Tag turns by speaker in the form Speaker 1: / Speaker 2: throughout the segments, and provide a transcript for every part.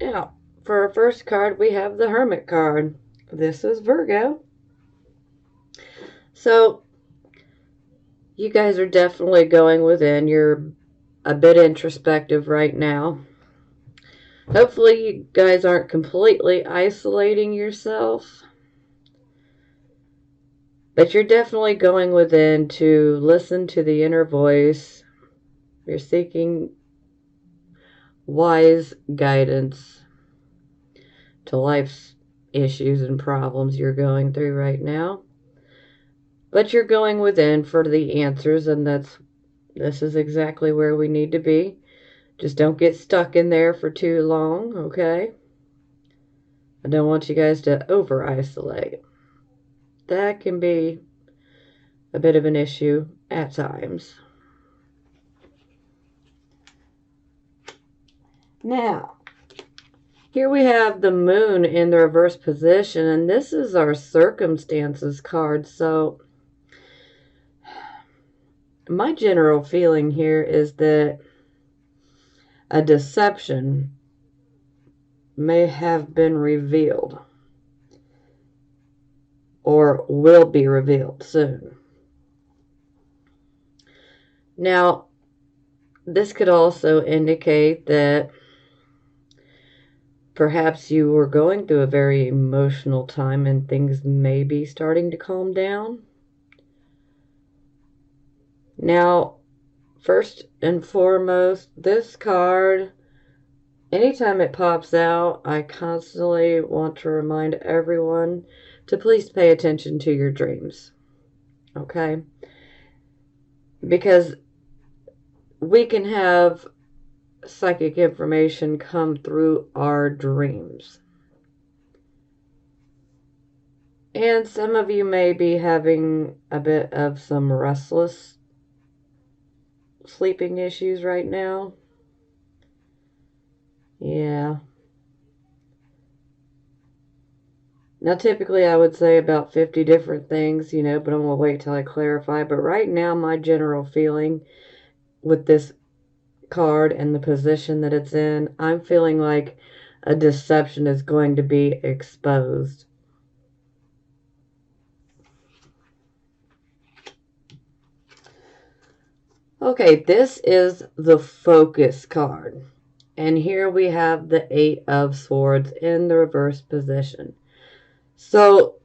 Speaker 1: Now, for our first card, we have the Hermit card. This is Virgo. So, you guys are definitely going within. You're a bit introspective right now. Hopefully, you guys aren't completely isolating yourself. But you're definitely going within to listen to the inner voice. You're seeking wise guidance to life's issues and problems you're going through right now. But you're going within for the answers, and this is exactly where we need to be. Just don't get stuck in there for too long, okay? I don't want you guys to over-isolate. That can be a bit of an issue at times. Now, here we have the moon in the reverse position, and this is our circumstances card. So, my general feeling here is that a deception may have been revealed or will be revealed soon. Now, this could also indicate that perhaps you were going through a very emotional time and things may be starting to calm down. Now, first and foremost, this card, anytime it pops out, I constantly want to remind everyone to please pay attention to your dreams. Okay? Because we can have psychic information come through our dreams. And some of you may be having a bit of some restless sleeping issues right now. Yeah. Now, typically I would say about 50 different things, but I'm going to wait till I clarify. But right now, my general feeling with this card and the position that it's in, I'm feeling like a deception is going to be exposed. Okay, this is the Focus card. And here we have the Eight of Swords in the reverse position. So,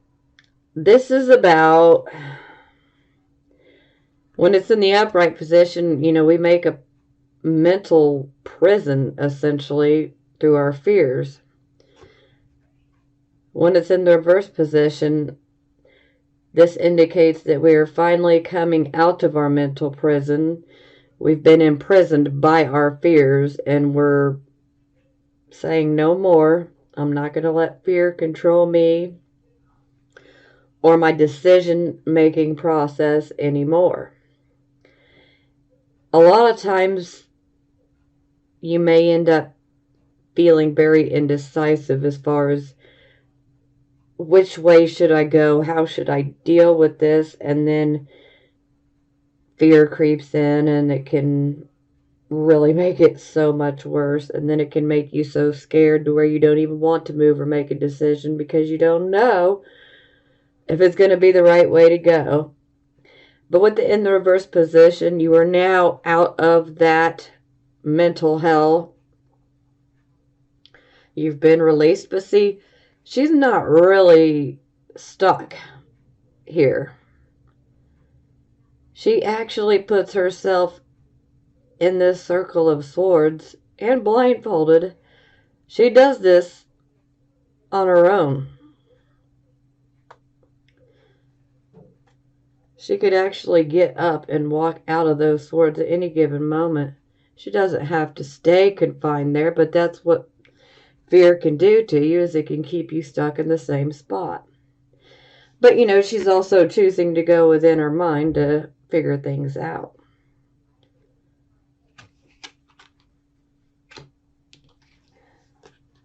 Speaker 1: this is about, when it's in the upright position, we make a mental prison, essentially, through our fears. When it's in the reverse position, this indicates that we are finally coming out of our mental prison. We've been imprisoned by our fears, and we're saying no more. I'm not going to let fear control me or my decision-making process anymore. A lot of times, you may end up feeling very indecisive as far as which way should I go, how should I deal with this, and then fear creeps in and it can really make it so much worse, and then it can make you so scared to where you don't even want to move or make a decision because you don't know if it's going to be the right way to go. But with in the reverse position, you are now out of that mental hell. You've been released, but see, she's not really stuck here. She actually puts herself in this circle of swords and blindfolded. She does this on her own. She could actually get up and walk out of those swords at any given moment. She doesn't have to stay confined there, but that's what fear can do to you, is it can keep you stuck in the same spot. But, she's also choosing to go within her mind to figure things out.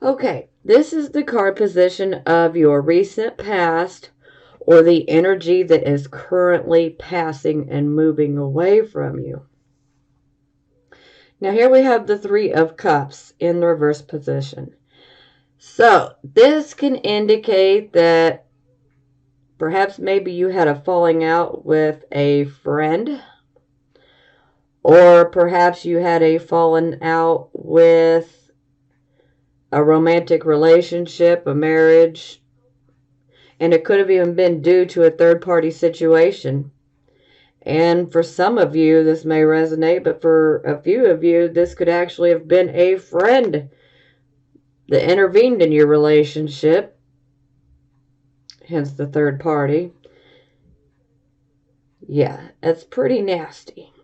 Speaker 1: Okay, this is the card position of your recent past, or the energy that is currently passing and moving away from you. Now here we have the Three of Cups in the reverse position. So, this can indicate that perhaps maybe you had a falling out with a friend, or perhaps you had a falling out with a romantic relationship, a marriage, and it could have even been due to a third party situation. And for some of you, this may resonate, but for a few of you, this could actually have been a friend that intervened in your relationship, hence the third party. Yeah, it's pretty nasty.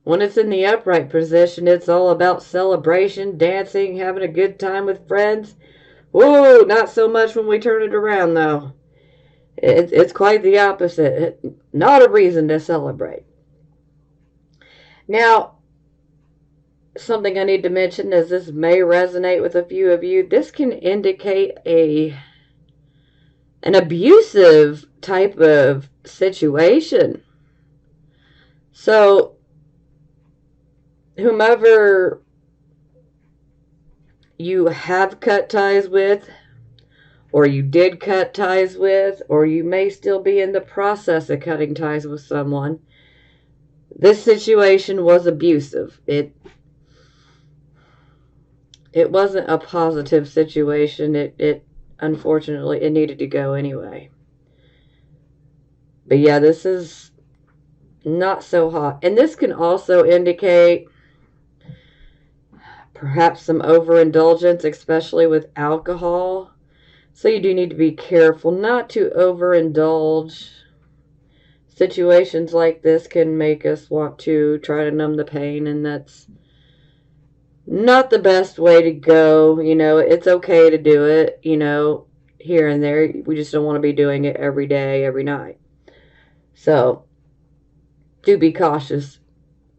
Speaker 1: When it's in the upright position, it's all about celebration, dancing, having a good time with friends. Whoa, not so much when we turn it around, though. It's quite the opposite. Not a reason to celebrate. Now, something I need to mention, as this may resonate with a few of you, this can indicate an abusive type of situation. So, whomever you have cut ties with, or you did cut ties with, or you may still be in the process of cutting ties with someone, this situation was abusive. It wasn't a positive situation. It unfortunately, it needed to go anyway. But yeah, this is not so hot. And this can also indicate perhaps some overindulgence, especially with alcohol. So you do need to be careful not to overindulge. Situations like this can make us want to try to numb the pain, and that's not the best way to go. It's okay to do it, here and there. We just don't want to be doing it every day, every night. So, do be cautious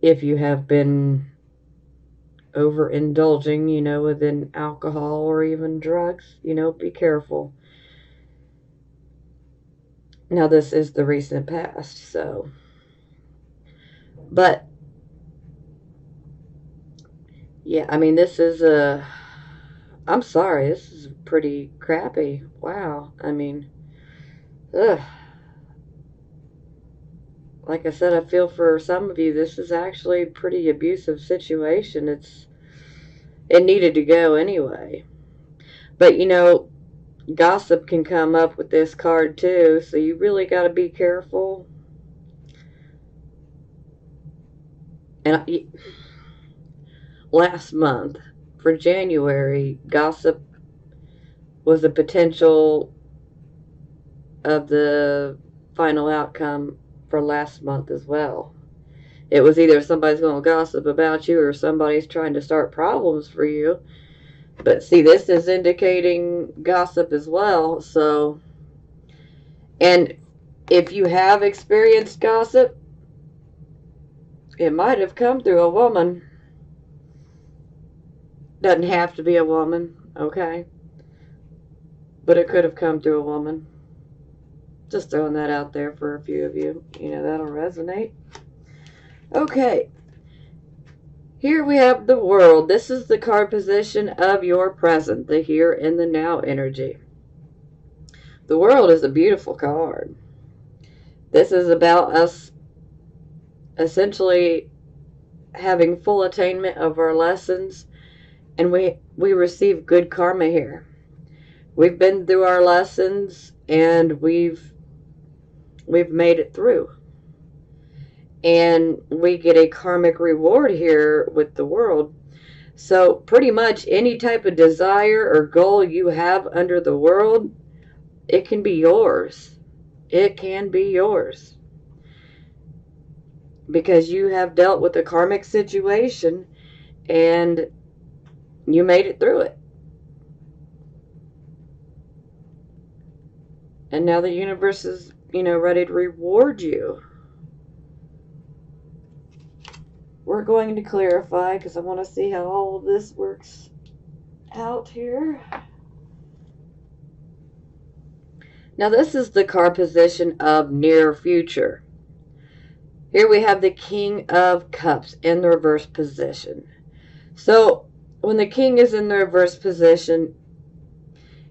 Speaker 1: if you have been overindulging, within alcohol or even drugs. Be careful. Now, this is the recent past, so. But, yeah, I mean, this is I'm sorry, this is pretty crappy. Wow. I mean, ugh. Like I said, I feel for some of you, this is actually a pretty abusive situation. It needed to go anyway. But gossip can come up with this card too, so you really got to be careful. And last month, for January, gossip was a potential of the final outcome for last month as well. It was either somebody's going to gossip about you or somebody's trying to start problems for you. But see, this is indicating gossip as well. So, and if you have experienced gossip, it might have come through a woman. Doesn't have to be a woman, okay? But it could have come through a woman. Just throwing that out there for a few of you. That'll resonate. Okay. Here we have the World. This is the card position of your present, the here and the now energy. The World is a beautiful card. This is about us essentially having full attainment of our lessons, and we receive good karma here. We've been through our lessons, and we've made it through. And we get a karmic reward here with the World. So pretty much any type of desire or goal you have under the World, it can be yours. It can be yours. Because you have dealt with a karmic situation and you made it through it. And now the universe is, ready to reward you. We're going to clarify because I want to see how all of this works out here. Now this is the card position of near future. Here we have the King of Cups in the reverse position. So when the king is in the reverse position,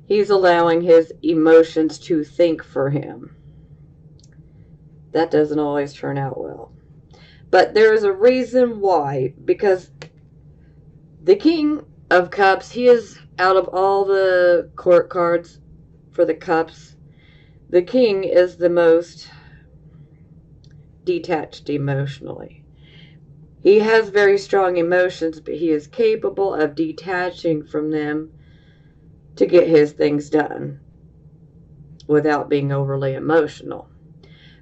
Speaker 1: he's allowing his emotions to think for him. That doesn't always turn out well. But there is a reason why, because the King of Cups, he is, out of all the court cards for the cups, the king is the most detached emotionally. He has very strong emotions, but he is capable of detaching from them to get his things done without being overly emotional.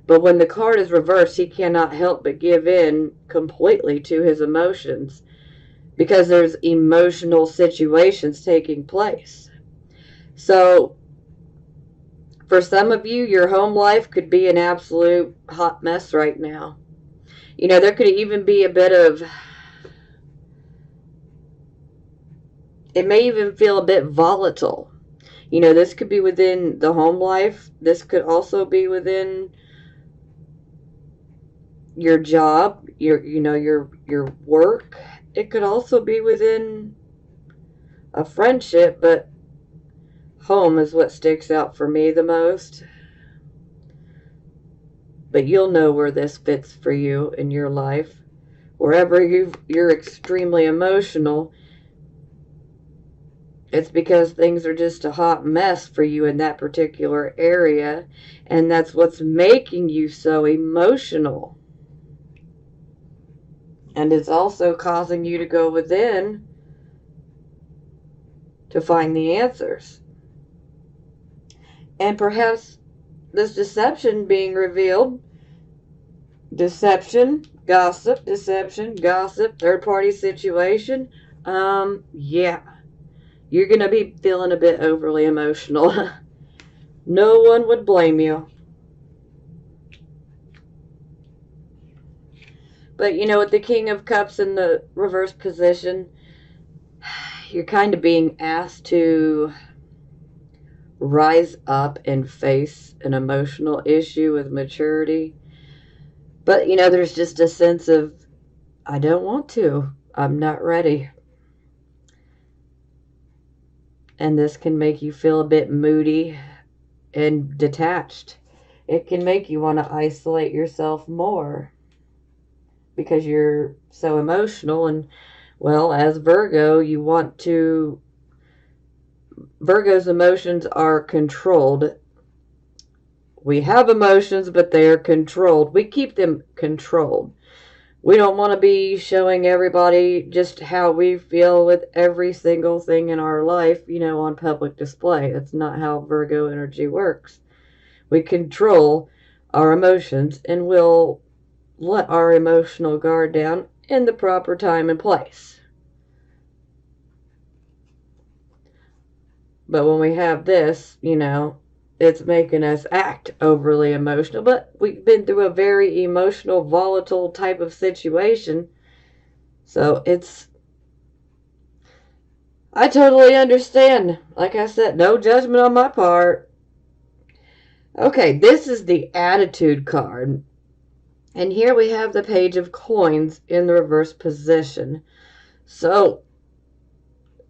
Speaker 1: But when the card is reversed, he cannot help but give in completely to his emotions because there's emotional situations taking place. So for some of you, your home life could be an absolute hot mess right now. You know, there could even be a bit of, it may even feel a bit volatile. You know, this could be within the home life. This could also be within your job, your work. It could also be within a friendship, but home is what sticks out for me the most. But you'll know where this fits for you in your life. Wherever you're extremely emotional, it's because things are just a hot mess for you in that particular area, and that's what's making you so emotional. And it's also causing you to go within to find the answers. And perhaps this deception being revealed, deception, gossip, third party situation, yeah, you're going to be feeling a bit overly emotional. No one would blame you. But you know, with the King of Cups in the reverse position, you're kind of being asked to rise up and face an emotional issue with maturity. But you know, there's just a sense of, I don't want to. I'm not ready. And this can make you feel a bit moody and detached. It can make you want to isolate yourself more because you're so emotional. And well, as Virgo, Virgo's emotions are controlled. We have emotions, but they are controlled. We keep them controlled. We don't want to be showing everybody just how we feel with every single thing in our life, on public display. That's not how Virgo energy works. We control our emotions and we'll let our emotional guard down in the proper time and place. But when we have this, it's making us act overly emotional. But we've been through a very emotional, volatile type of situation. So I totally understand. Like I said, no judgment on my part. Okay, this is the attitude card. And here we have the Page of Coins in the reverse position. So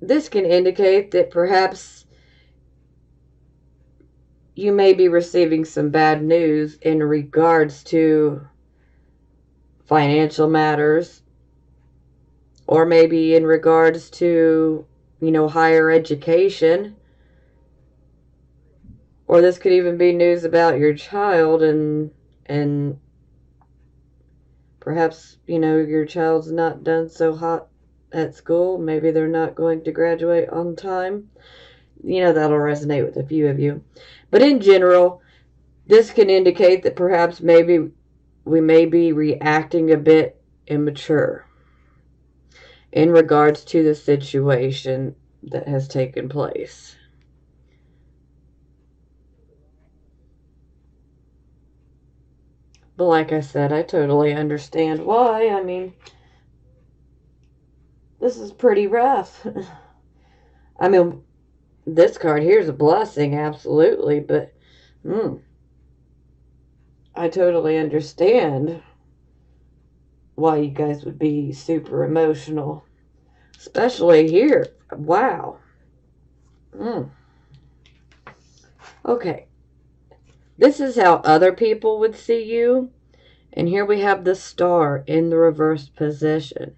Speaker 1: this can indicate that perhaps you may be receiving some bad news in regards to financial matters, or maybe in regards to, higher education. Or this could even be news about your child and perhaps, your child's not done so hot at school. Maybe they're not going to graduate on time. That'll resonate with a few of you. But in general, this can indicate that perhaps maybe we may be reacting a bit immature in regards to the situation that has taken place. But like I said, I totally understand why. I mean, this is pretty rough. I mean, this card here is a blessing, absolutely, but I totally understand why you guys would be super emotional. Especially here. Wow. Okay. This is how other people would see you. And here we have the star in the reversed position.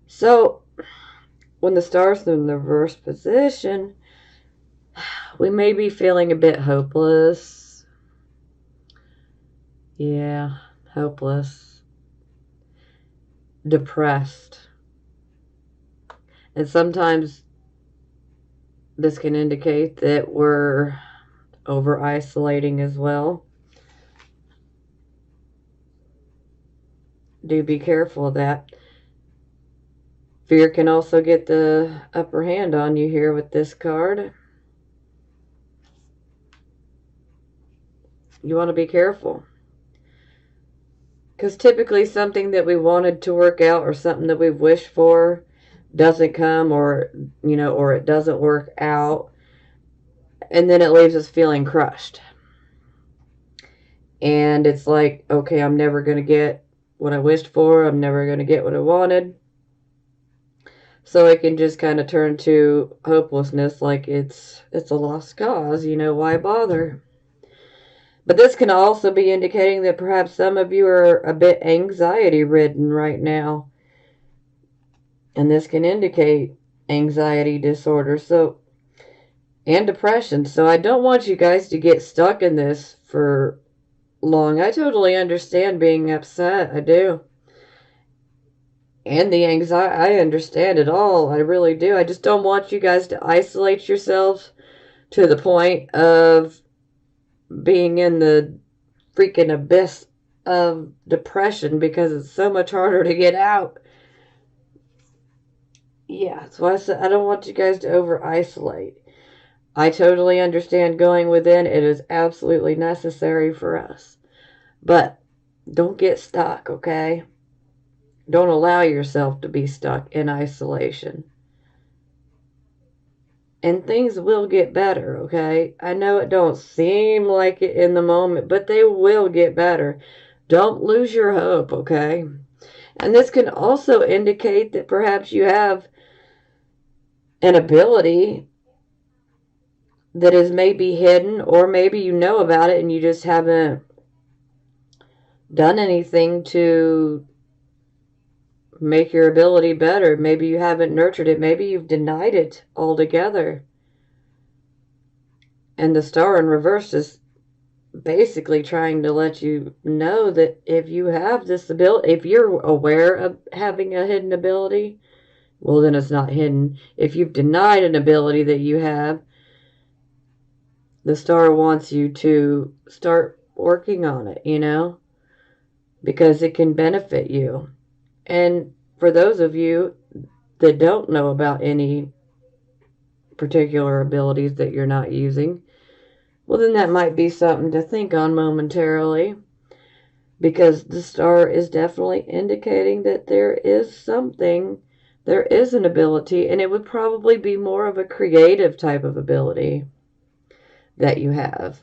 Speaker 1: So, when the star's in the reversed position, we may be feeling a bit hopeless. Yeah, hopeless. Depressed. And sometimes this can indicate that we're over-isolating as well. Do be careful of that. Fear can also get the upper hand on you here with this card. You want to be careful. Because typically something that we wanted to work out or something that we've wished for doesn't come, or, or it doesn't work out. And then it leaves us feeling crushed. And it's like, okay, I'm never going to get what I wished for. I'm never going to get what I wanted. So it can just kind of turn to hopelessness, like it's a lost cause, why bother? But this can also be indicating that perhaps some of you are a bit anxiety-ridden right now. And this can indicate anxiety disorder, and depression. So I don't want you guys to get stuck in this for long. I totally understand being upset. I do. And the anxiety, I understand it all. I really do. I just don't want you guys to isolate yourselves to the point of being in the freaking abyss of depression, because it's so much harder to get out. Yeah, so I said I don't want you guys to over-isolate. I totally understand going within. It is absolutely necessary for us. But don't get stuck, okay? Don't allow yourself to be stuck in isolation. And things will get better, okay? I know it don't seem like it in the moment, but they will get better. Don't lose your hope, okay? And this can also indicate that perhaps you have an ability that is maybe hidden, or maybe you know about it and you just haven't done anything to make your ability better. Maybe you haven't nurtured it. Maybe you've denied it altogether. And the star in reverse is basically trying to let you know that if you have this ability, if you're aware of having a hidden ability, well, then it's not hidden. If you've denied an ability that you have, the star wants you to start working on it, because it can benefit you. And for those of you that don't know about any particular abilities that you're not using, well, then that might be something to think on momentarily, because the star is definitely indicating that there is an ability, and it would probably be more of a creative type of ability that you have.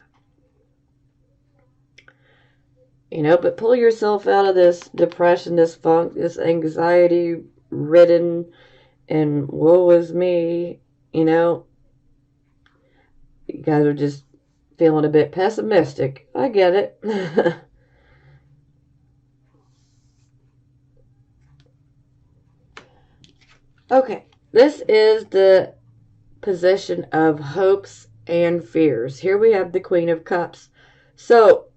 Speaker 1: But pull yourself out of this depression, this funk, this anxiety-ridden, and woe is me, You guys are just feeling a bit pessimistic. I get it. Okay, this is the position of hopes and fears. Here we have the Queen of Cups. So,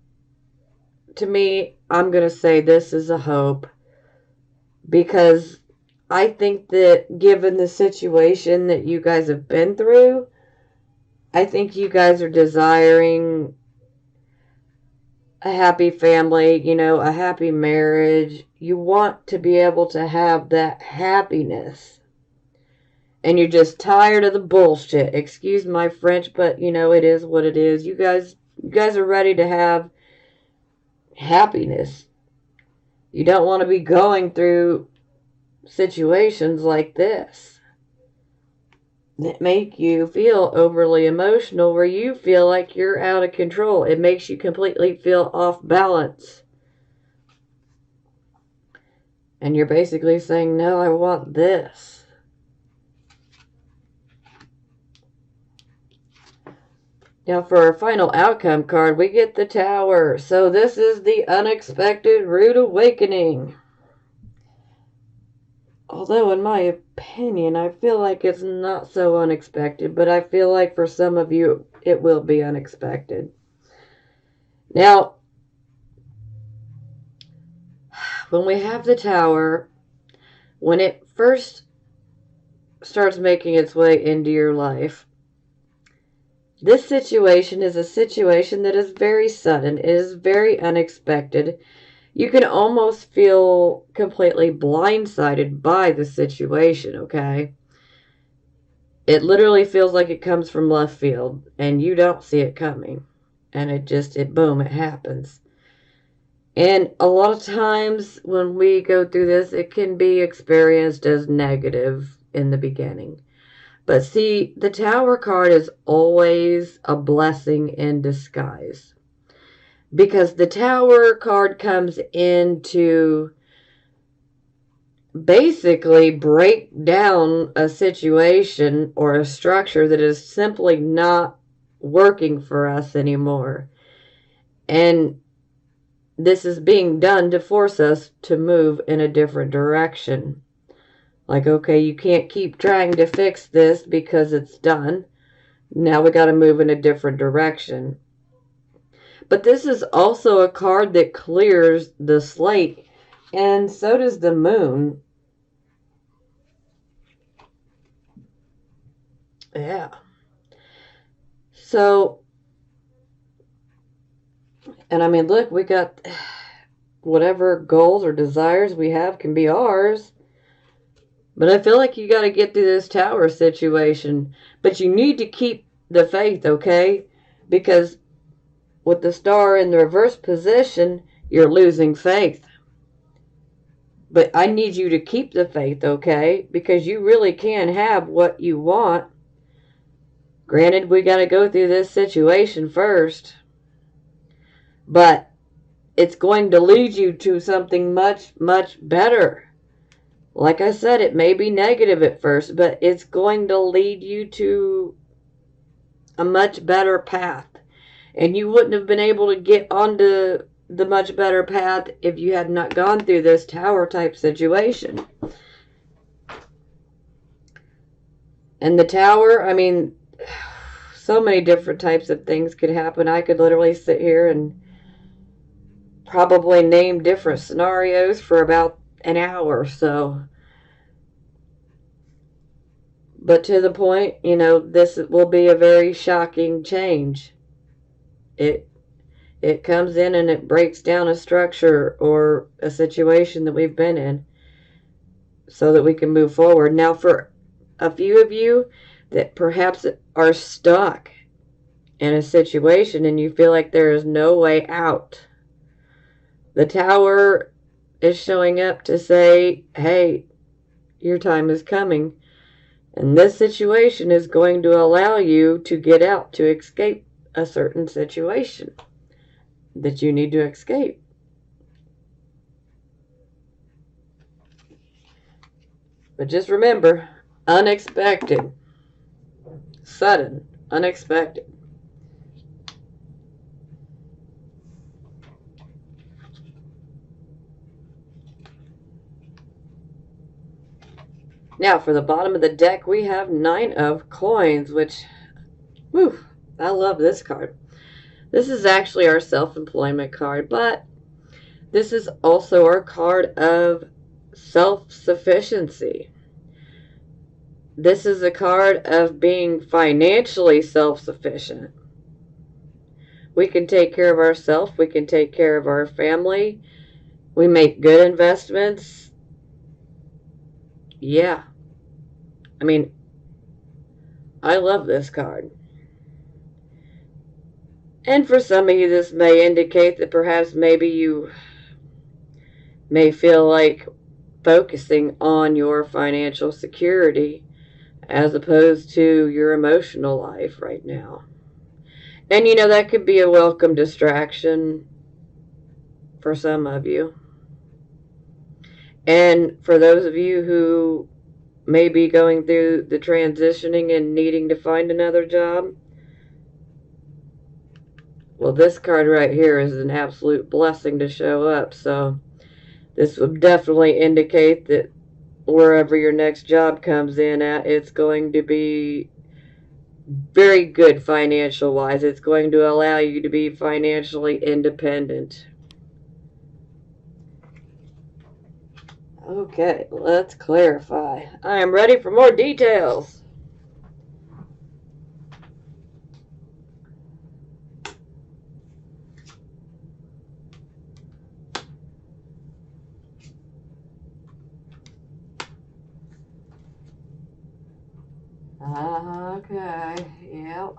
Speaker 1: to me, I'm going to say this is a hope, because I think that given the situation that you guys have been through, I think you guys are desiring a happy family, a happy marriage. You want to be able to have that happiness. And you're just tired of the bullshit. Excuse my French, but it is what it is. You guys are ready to have happiness. You don't want to be going through situations like this that make you feel overly emotional, where you feel like you're out of control. It makes you completely feel off balance. And you're basically saying, no, I want this. Now for our final outcome card, we get the Tower. So this is the unexpected rude awakening. Although, in my opinion, I feel like it's not so unexpected, but I feel like for some of you, it will be unexpected. Now, when we have the Tower, when it first starts making its way into your life, this situation is a situation that is very sudden. It is very unexpected. You can almost feel completely blindsided by the situation, okay? It literally feels like it comes from left field and you don't see it coming. And boom, it happens. And a lot of times when we go through this, it can be experienced as negative in the beginning. But see, the Tower card is always a blessing in disguise. Because the Tower card comes in to basically break down a situation or a structure that is simply not working for us anymore. And this is being done to force us to move in a different direction. Like, okay, you can't keep trying to fix this because it's done. Now we got to move in a different direction. But this is also a card that clears the slate, and so does the moon. Yeah. So, and I mean, look, we got whatever goals or desires we have can be ours. But I feel like you got to get through this Tower situation. But you need to keep the faith, okay? Because with the Star in the reverse position, you're losing faith. But I need you to keep the faith, okay? Because you really can have what you want. Granted, we got to go through this situation first. But it's going to lead you to something much, much better. Like I said, it may be negative at first, but it's going to lead you to a much better path. And you wouldn't have been able to get onto the much better path if you had not gone through this Tower type situation. And the Tower, I mean, so many different types of things could happen. I could literally sit here and probably name different scenarios for about an hour or so. But to the point, this will be a very shocking change. It comes in and it breaks down a structure or a situation that we've been in so that we can move forward. Now, for a few of you that perhaps are stuck in a situation and you feel like there is no way out, the Tower is showing up to say, hey, your time is coming. And this situation is going to allow you to get out, to escape a certain situation that you need to escape. But just remember, unexpected, sudden, unexpected. Now, for the bottom of the deck, we have 9 of Coins, which, whew, I love this card. This is actually our self-employment card, but this is also our card of self-sufficiency. This is a card of being financially self-sufficient. We can take care of ourselves. We can take care of our family. We make good investments. Yeah. I mean, I love this card. And for some of you, this may indicate that perhaps maybe you may feel like focusing on your financial security as opposed to your emotional life right now. And that could be a welcome distraction for some of you. And for those of you who may be going through the transitioning and needing to find another job, Well, this card right here is an absolute blessing to show up, so this would definitely indicate that wherever your next job comes in at, it's going to be very good financial wise. It's going to allow you to be financially independent. Okay, let's clarify. I am ready for more details. Okay, yep.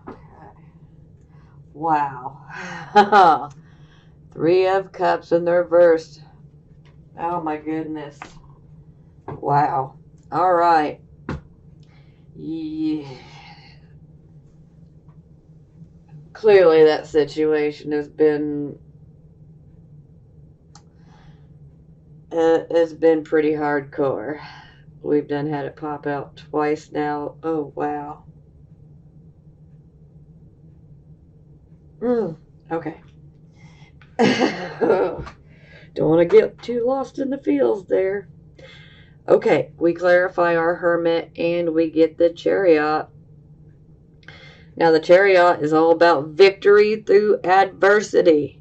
Speaker 1: Okay. Wow. Three of Cups in the reverse. Oh my goodness. Wow. All right. Yeah. Clearly that situation has been pretty hardcore. We've done had it pop out twice now. Oh wow. Okay. Don't want to get too lost in the fields there. Okay, we clarify our Hermit and we get the Chariot. Now the Chariot is all about victory through adversity.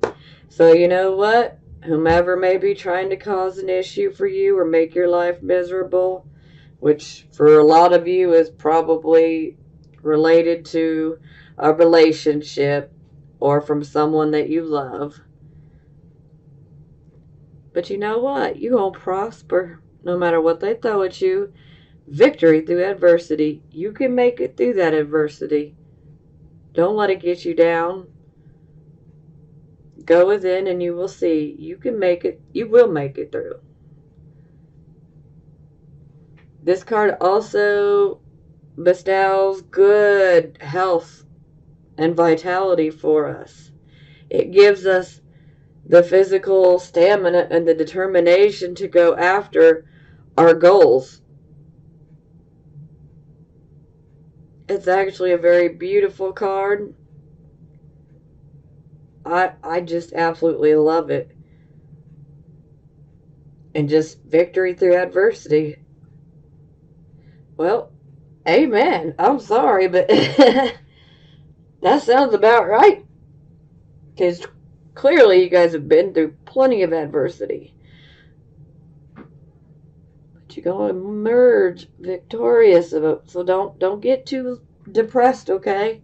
Speaker 1: So you know what? Whomever may be trying to cause an issue for you or make your life miserable, which for a lot of you is probably related to a relationship or from someone that you love. But you know what? You gonna prosper no matter what they throw at you. Victory through adversity. You can make it through that adversity. Don't let it get you down. Go within and you will see. You can make it. You will make it through. This card also bestows good health and vitality for us. It gives us the physical stamina and the determination to go after our goals. It's actually a very beautiful card. I just absolutely love it. And just victory through adversity. Well, amen. I'm sorry, but that sounds about right. Because clearly you guys have been through plenty of adversity. But you're going to emerge victorious. So don't get too depressed, okay?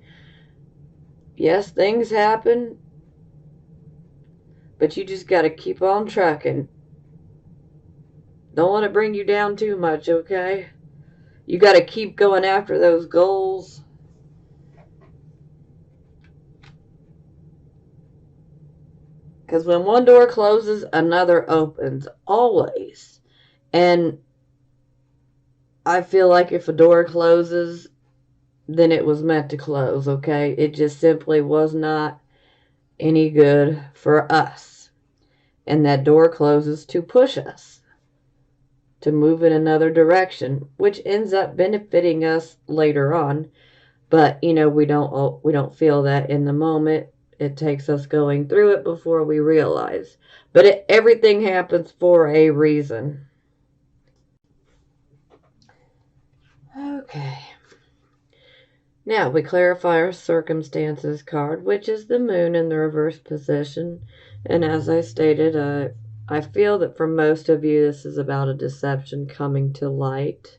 Speaker 1: Yes, things happen. But you just got to keep on trucking. Don't let it bring you down too much, okay? You got to keep going after those goals. Because when one door closes, another opens. Always. And I feel like if a door closes, then it was meant to close, okay? It just simply was not any good for us. And that door closes to push us to move in another direction, which ends up benefiting us later on. But, you know, we don't feel that in the moment. It takes us going through it before we realize. But everything happens for a reason. Okay. Now we clarify our circumstances card, which is the moon in the reverse position. And as I stated, I feel that for most of you, this is about a deception coming to light.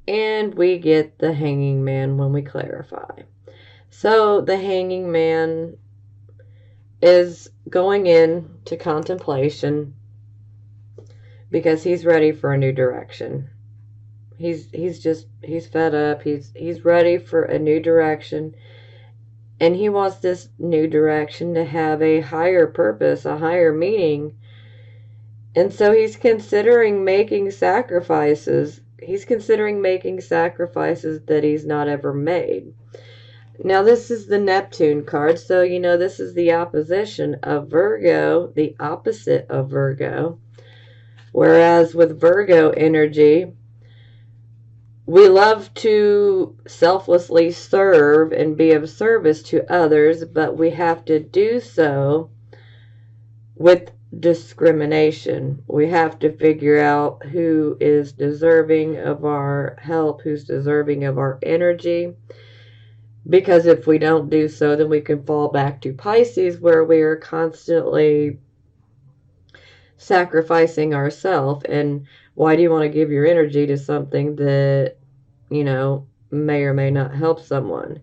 Speaker 1: And we get the hanging man when we clarify. So the hanging man is going into contemplation because he's ready for a new direction. He's fed up. He's ready for a new direction. And he wants this new direction to have a higher purpose, a higher meaning. And so he's considering making sacrifices. He's considering making sacrifices that he's not ever made. Now, this is the Neptune card, so this is the opposition of Virgo, the opposite of Virgo. Whereas with Virgo energy, we love to selflessly serve and be of service to others, but we have to do so with discrimination. We have to figure out who is deserving of our help, who's deserving of our energy. Because if we don't do so, then we can fall back to Pisces, where we are constantly sacrificing ourselves. And why do you want to give your energy to something that, may or may not help someone?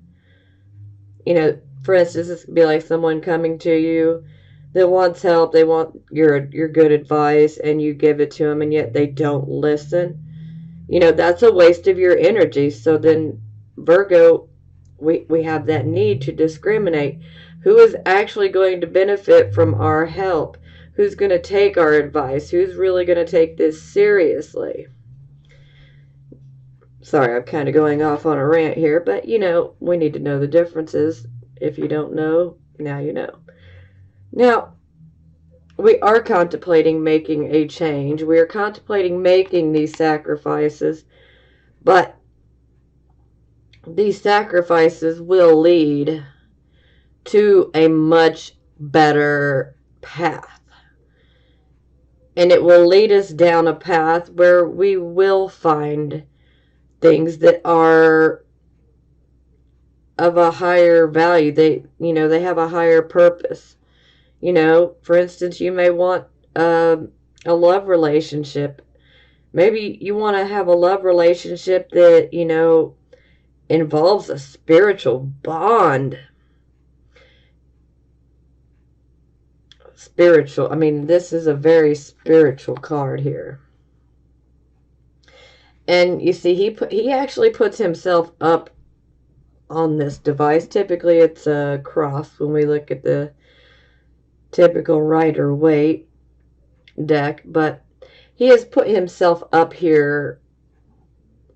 Speaker 1: For instance, this could be like someone coming to you that wants help. They want your good advice, and you give it to them, and yet they don't listen. That's a waste of your energy. So then, Virgo, we have that need to discriminate. Who is actually going to benefit from our help? Who's going to take our advice? Who's really going to take this seriously? Sorry, I'm kind of going off on a rant here, but we need to know the differences. If you don't know, now you know. Now, we are contemplating making a change. We are contemplating making these sacrifices, but these sacrifices will lead to a much better path. And it will lead us down a path where we will find things that are of a higher value. They have a higher purpose. For instance, you may want a love relationship. Maybe you want to have a love relationship that, involves a spiritual bond. Spiritual. This is a very spiritual card here. And you see, he actually puts himself up on this device. Typically, it's a cross when we look at the typical Rider-Waite deck, but he has put himself up here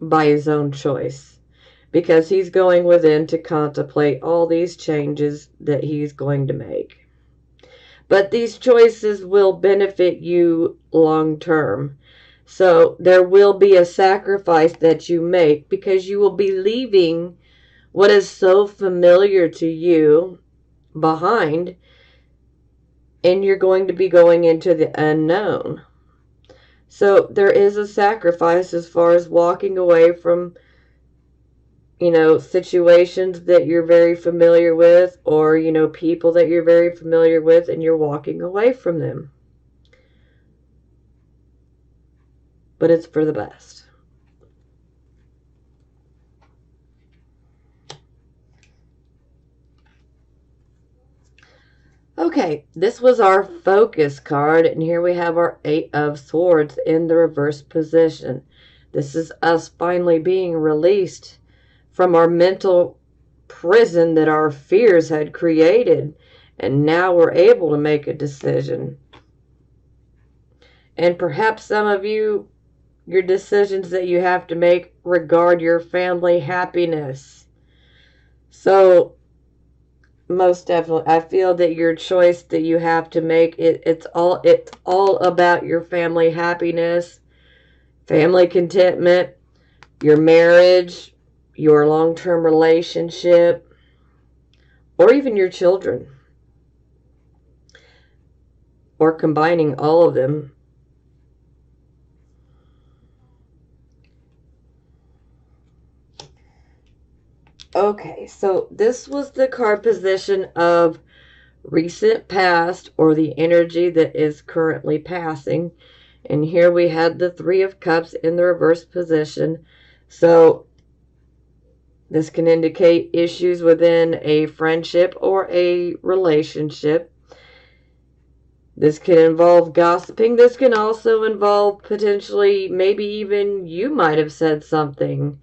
Speaker 1: by his own choice, because he's going within to contemplate all these changes that he's going to make. But these choices will benefit you long term. So there will be a sacrifice that you make, because you will be leaving what is so familiar to you behind, and you're going to be going into the unknown. So there is a sacrifice as far as walking away from, situations that you're very familiar with, or, people that you're very familiar with, and you're walking away from them. But it's for the best. Okay, this was our focus card, and here we have our Eight of Swords in the reverse position. This is us finally being released from our mental prison that our fears had created, and now we're able to make a decision. And perhaps some of you, your decisions that you have to make regard your family happiness. So most definitely, I feel that your choice that you have to make, it's all about your family happiness, family contentment, your marriage, your long-term relationship, or even your children, or combining all of them. Okay, so this was the card position of recent past, or the energy that is currently passing. And here we had the Three of Cups in the reverse position. So this can indicate issues within a friendship or a relationship. This can involve gossiping. This can also involve potentially, maybe even you might have said something,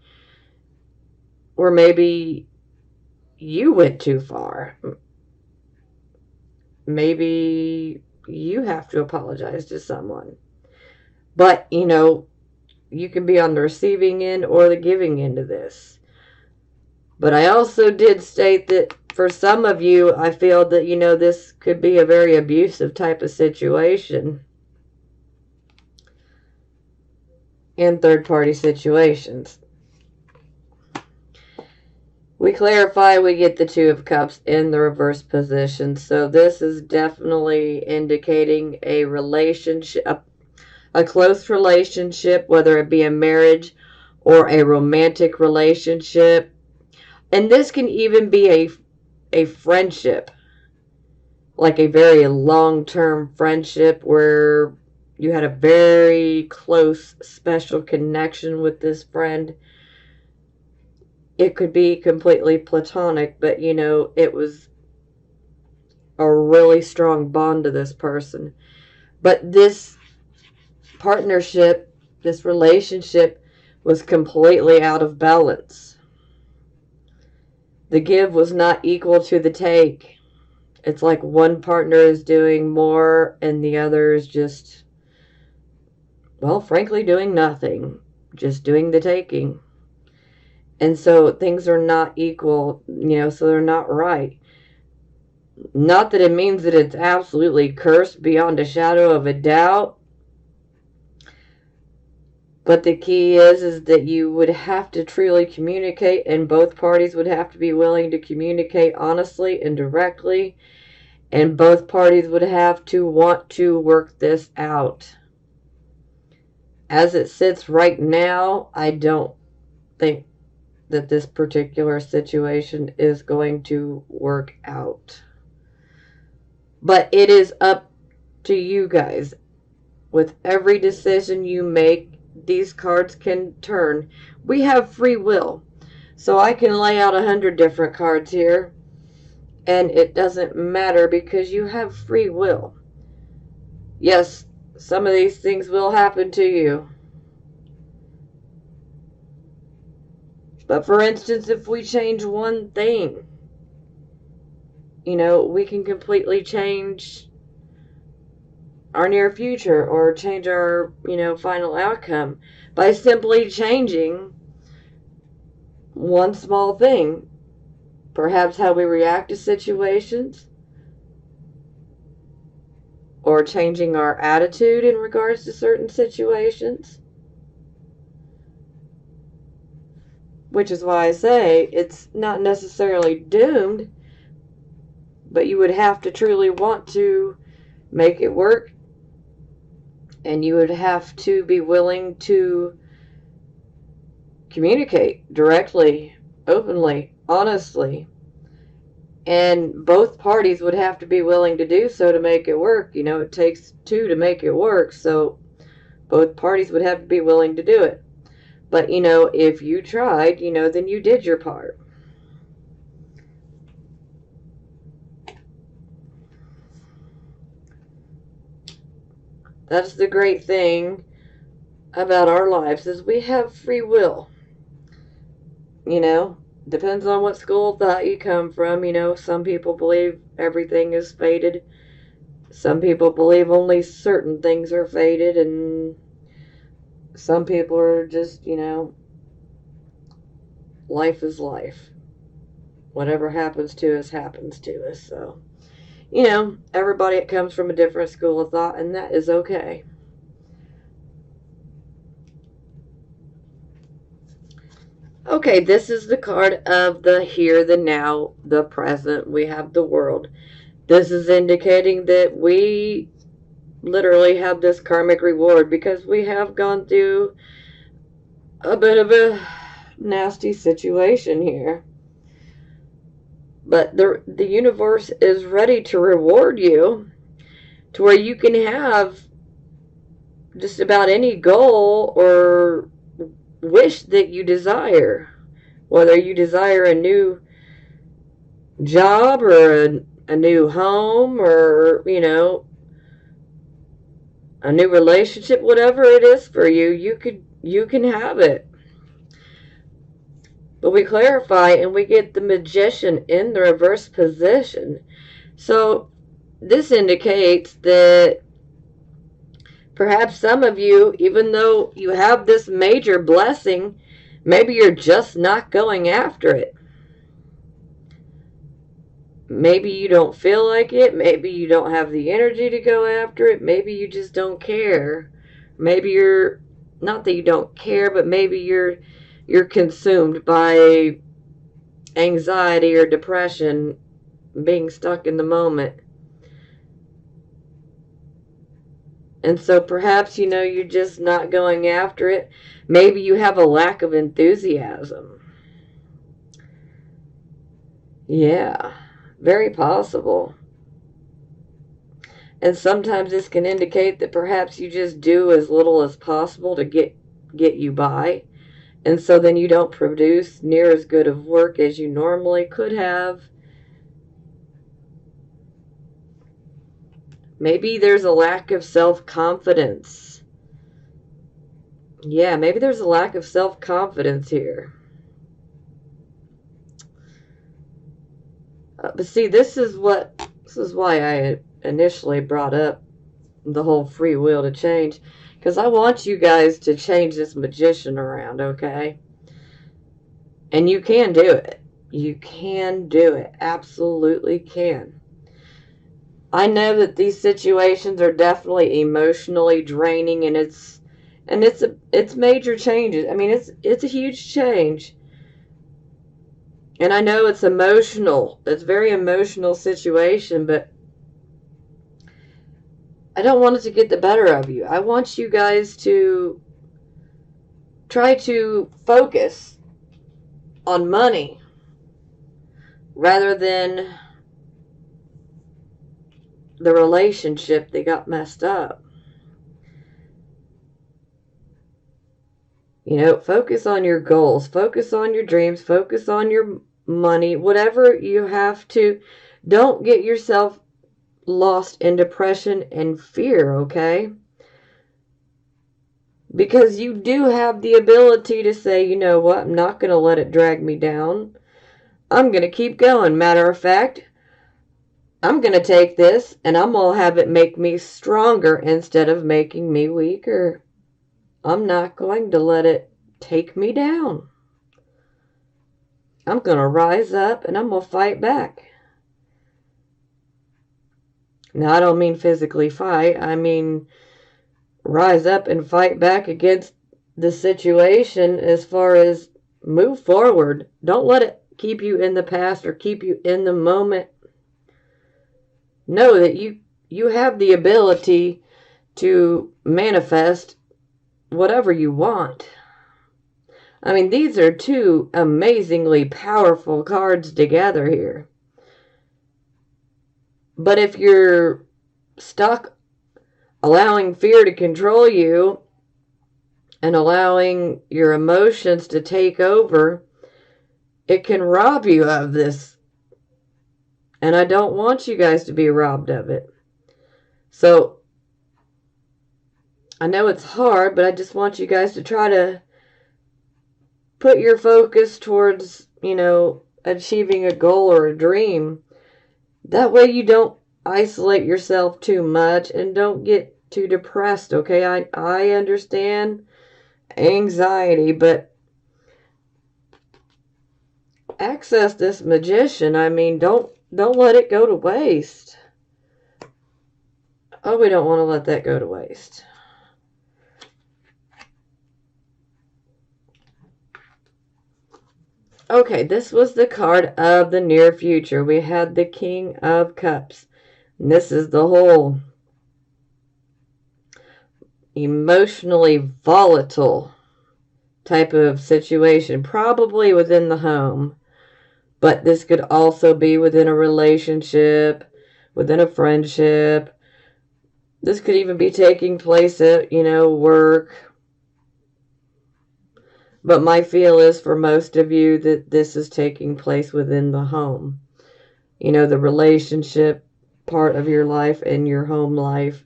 Speaker 1: or maybe you went too far. Maybe you have to apologize to someone. But, you can be on the receiving end or the giving end of this. But I also did state that for some of you, I feel that, this could be a very abusive type of situation in third-party situations. We clarify, we get the Two of Cups in the reverse position. So this is definitely indicating a relationship, a close relationship, whether it be a marriage or a romantic relationship. And this can even be a friendship, like a very long-term friendship where you had a very close, special connection with this friend. It could be completely platonic, but, it was a really strong bond to this person. But this partnership, this relationship, was completely out of balance. The give was not equal to the take. It's like one partner is doing more and the other is just, well, frankly, doing nothing. Just doing the taking. And so things are not equal, so they're not right. Not that it means that it's absolutely cursed beyond a shadow of a doubt. But the key is that you would have to truly communicate, and both parties would have to be willing to communicate honestly and directly. And both parties would have to want to work this out. As it sits right now, I don't think that this particular situation is going to work out. But it is up to you guys. With every decision you make, these cards can turn. We have free will. So I can lay out 100 different cards here. And it doesn't matter because you have free will. Yes, some of these things will happen to you. But for instance, if we change one thing, we can completely change our near future or change our, final outcome by simply changing one small thing. Perhaps how we react to situations, or changing our attitude in regards to certain situations. Which is why I say it's not necessarily doomed, but you would have to truly want to make it work, and you would have to be willing to communicate directly, openly, honestly. And both parties would have to be willing to do so to make it work. It takes two to make it work, so both parties would have to be willing to do it. But, if you tried, then you did your part. That's the great thing about our lives, is we have free will. Depends on what school of thought you come from. Some people believe everything is fated. Some people believe only certain things are fated, and some people are just, life is life. Whatever happens to us, happens to us. So, everybody comes from a different school of thought, and that is okay. Okay, this is the card of the here, the now, the present. We have the world. This is indicating that we literally have this karmic reward because we have gone through a bit of a nasty situation here. But the universe is ready to reward you to where you can have just about any goal or wish that you desire. Whether you desire a new job or a new home or, a new relationship, whatever it is for you, you can have it. But we clarify and we get the Magician in the reverse position. So this indicates that perhaps some of you, even though you have this major blessing, maybe you're just not going after it. Maybe you don't feel like it. Maybe you don't have the energy to go after it. Maybe you just don't care. Maybe you're, not that you don't care, but maybe you're consumed by anxiety or depression, being stuck in the moment. And so perhaps, you're just not going after it. Maybe you have a lack of enthusiasm. Yeah, very possible. And sometimes this can indicate that perhaps you just do as little as possible to get you by. And so then you don't produce near as good of work as you normally could have. Maybe there's a lack of self-confidence. Yeah, maybe there's a lack of self-confidence here. But see, this is why I initially brought up the whole free will to change, because I want you guys to change this magician around, okay? And you can do it. You can do it. Absolutely can. I know that these situations are definitely emotionally draining, and it's major changes. I mean, it's a huge change. And I know it's emotional. It's a very emotional situation, but I don't want it to get the better of you. I want you guys to try to focus on money rather than the relationship that got messed up. Focus on your goals, focus on your dreams, focus on your money, whatever you have to. Don't get yourself lost in depression and fear, okay? Because you do have the ability to say, you know what, I'm not going to let it drag me down. I'm going to keep going. Matter of fact, I'm going to take this and I'm going to have it make me stronger instead of making me weaker. I'm not going to let it take me down. I'm going to rise up and I'm going to fight back. Now, I don't mean physically fight. I mean rise up and fight back against the situation as far as move forward. Don't let it keep you in the past or keep you in the moment. Know that you have the ability to manifest whatever you want. I mean, these are two amazingly powerful cards together here. But if you're stuck allowing fear to control you and allowing your emotions to take over, it can rob you of this. And I don't want you guys to be robbed of it. So, I know it's hard, but I just want you guys to try to put your focus towards, achieving a goal or a dream. That way you don't isolate yourself too much and don't get too depressed, okay? I understand anxiety, but access this magician. I mean, don't let it go to waste. Oh, we don't want to let that go to waste. Okay, this was the card of the near future. We had the King of Cups. And this is the whole emotionally volatile type of situation, probably within the home. But this could also be within a relationship, within a friendship. This could even be taking place at, work. But my feel is for most of you that this is taking place within the home. The relationship part of your life and your home life,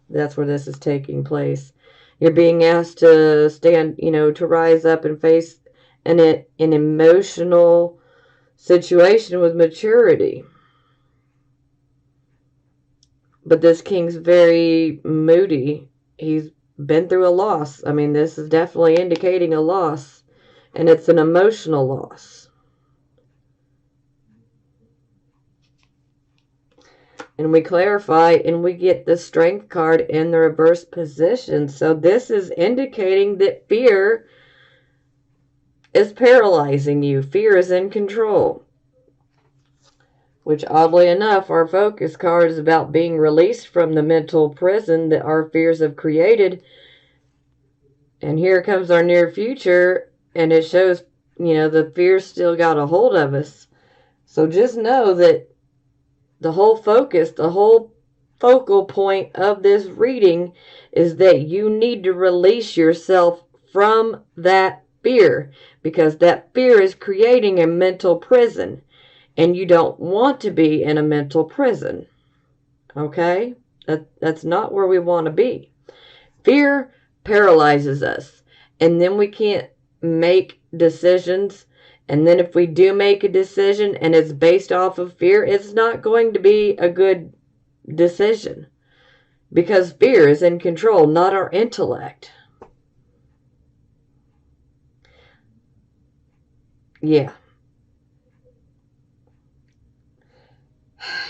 Speaker 1: that's where this is taking place. You're being asked to stand, to rise up and face an emotional situation with maturity. But this king's very moody. He's been through a loss. I mean, this is definitely indicating a loss. And it's an emotional loss. And we clarify and we get the Strength card in the reverse position. So this is indicating that fear is paralyzing you. Fear is in control. Which, oddly enough, our focus card is about being released from the mental prison that our fears have created. And here comes our near future, and it shows, the fear still got a hold of us. So just know that the whole focus, the whole focal point of this reading is that you need to release yourself from that fear, because that fear is creating a mental prison. And you don't want to be in a mental prison. Okay? That's not where we want to be. Fear paralyzes us. And then we can't make decisions. And then if we do make a decision and it's based off of fear, it's not going to be a good decision. Because fear is in control, not our intellect. Yeah.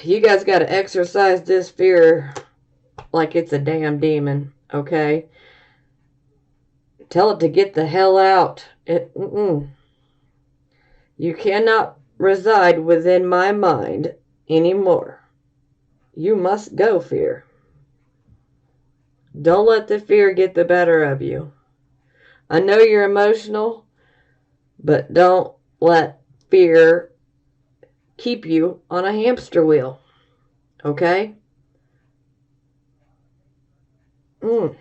Speaker 1: You guys got to exercise this fear like it's a damn demon, okay? Tell it to get the hell out. You cannot reside within my mind anymore. You must go, fear. Don't let the fear get the better of you. I know you're emotional, but don't let fear keep you on a hamster wheel. Okay? Whew.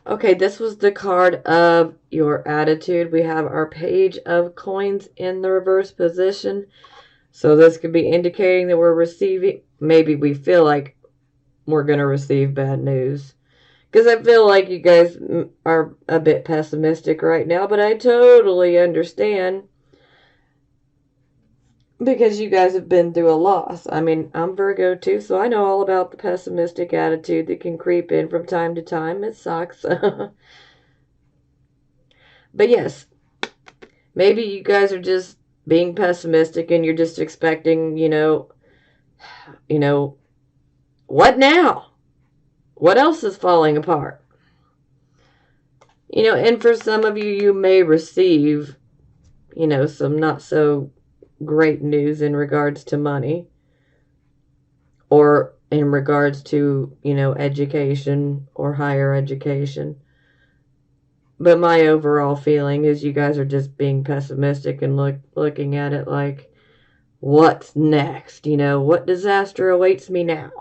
Speaker 1: Okay, this was the card of your attitude. We have our page of coins in the reverse position. So this could be indicating that we're receiving, maybe we feel like we're going to receive bad news. Because I feel like you guys are a bit pessimistic right now, but I totally understand. Because you guys have been through a loss. I mean, I'm Virgo too, so I know all about the pessimistic attitude that can creep in from time to time. It sucks. But yes, maybe you guys are just being pessimistic and you're just expecting, what now? What else is falling apart? And for some of you, you may receive, some not so great news in regards to money or in regards to, education or higher education. But my overall feeling is you guys are just being pessimistic and looking at it like, what's next? What disaster awaits me now?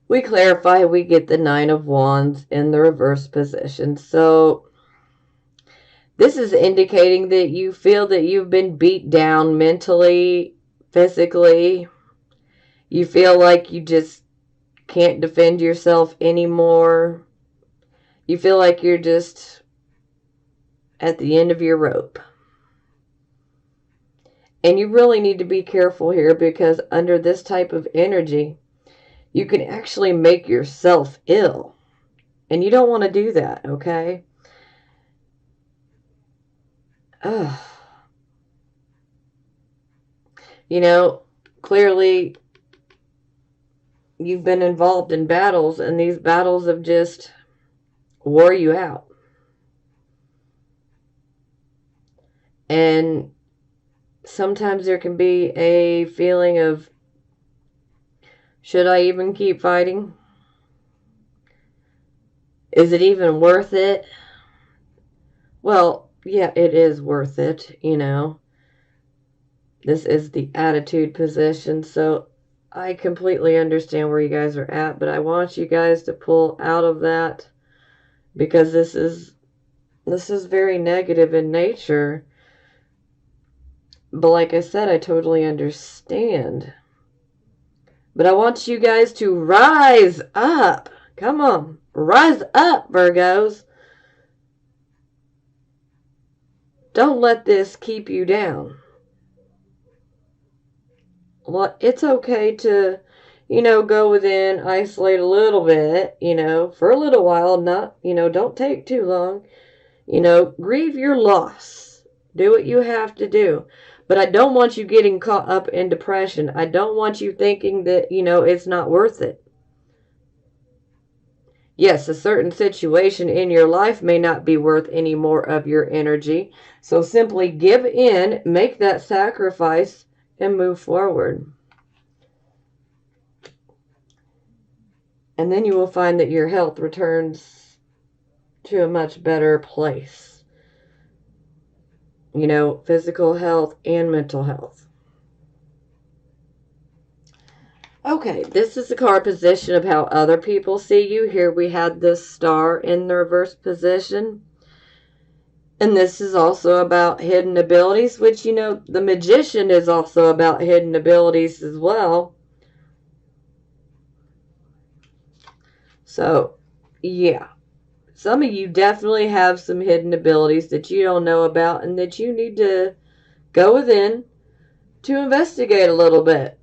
Speaker 1: We clarify, we get the Nine of Wands in the reverse position. So this is indicating that you feel that you've been beat down mentally, physically. You feel like you just can't defend yourself anymore. You feel like you're just at the end of your rope. And you really need to be careful here, because under this type of energy, you can actually make yourself ill. And you don't want to do that, okay? Clearly you've been involved in battles, and these battles have just wore you out. And sometimes there can be a feeling of, should I even keep fighting? Is it even worth it? Well, yeah, it is worth it, This is the attitude position, so I completely understand where you guys are at, but I want you guys to pull out of that, because this is very negative in nature. But like I said, I totally understand. But I want you guys to rise up. Come on, rise up, Virgos. don't let this keep you down. Well, it's okay to, go within, isolate a little bit, for a little while, not, don't take too long. Grieve your loss. Do what you have to do. But I don't want you getting caught up in depression. I don't want you thinking that, it's not worth it. Yes, a certain situation in your life may not be worth any more of your energy. So simply give in, make that sacrifice, and move forward. And then you will find that your health returns to a much better place. Physical health and mental health. Okay, this is the card position of how other people see you. Here we had this star in the reverse position. And this is also about hidden abilities, which, the magician is also about hidden abilities as well. So, yeah. Some of you definitely have some hidden abilities that you don't know about and that you need to go within to investigate a little bit.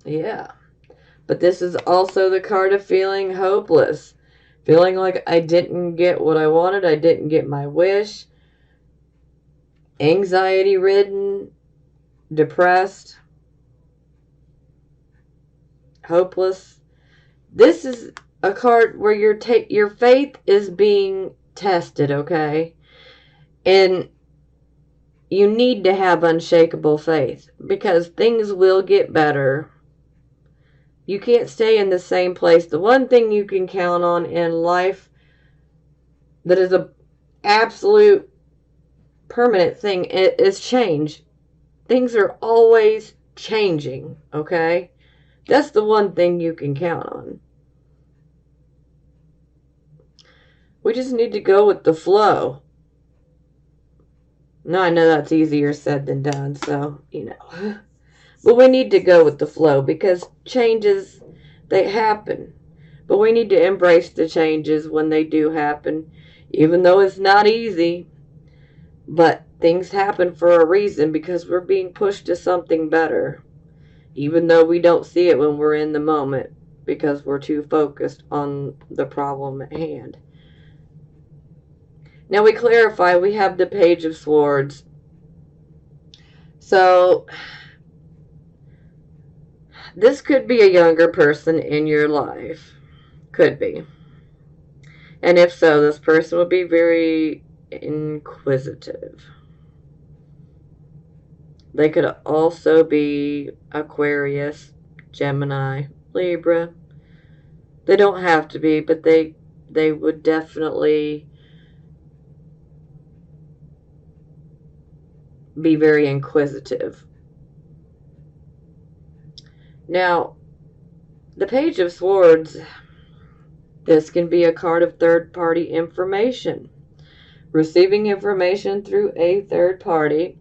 Speaker 1: Yeah. But this is also the card of feeling hopeless. Feeling like I didn't get what I wanted. I didn't get my wish. Anxiety-ridden. Depressed. Hopeless. This is a card where your faith is being tested, okay? And you need to have unshakable faith because things will get better. You can't stay in the same place. The one thing you can count on in life that is an absolute permanent thing is change. Things are always changing, okay? That's the one thing you can count on. We just need to go with the flow. Now, I know that's easier said than done, so, But we need to go with the flow because changes, they happen. But we need to embrace the changes when they do happen, even though it's not easy. But things happen for a reason because we're being pushed to something better, even though we don't see it when we're in the moment because we're too focused on the problem at hand. Now we clarify, we have the Page of Swords. So this could be a younger person in your life. Could be. And if so, this person would be very inquisitive. They could also be Aquarius, Gemini, Libra. They don't have to be, but they would definitely be very inquisitive. Now, the Page of Swords, this can be a card of third-party information. Receiving information through a third party,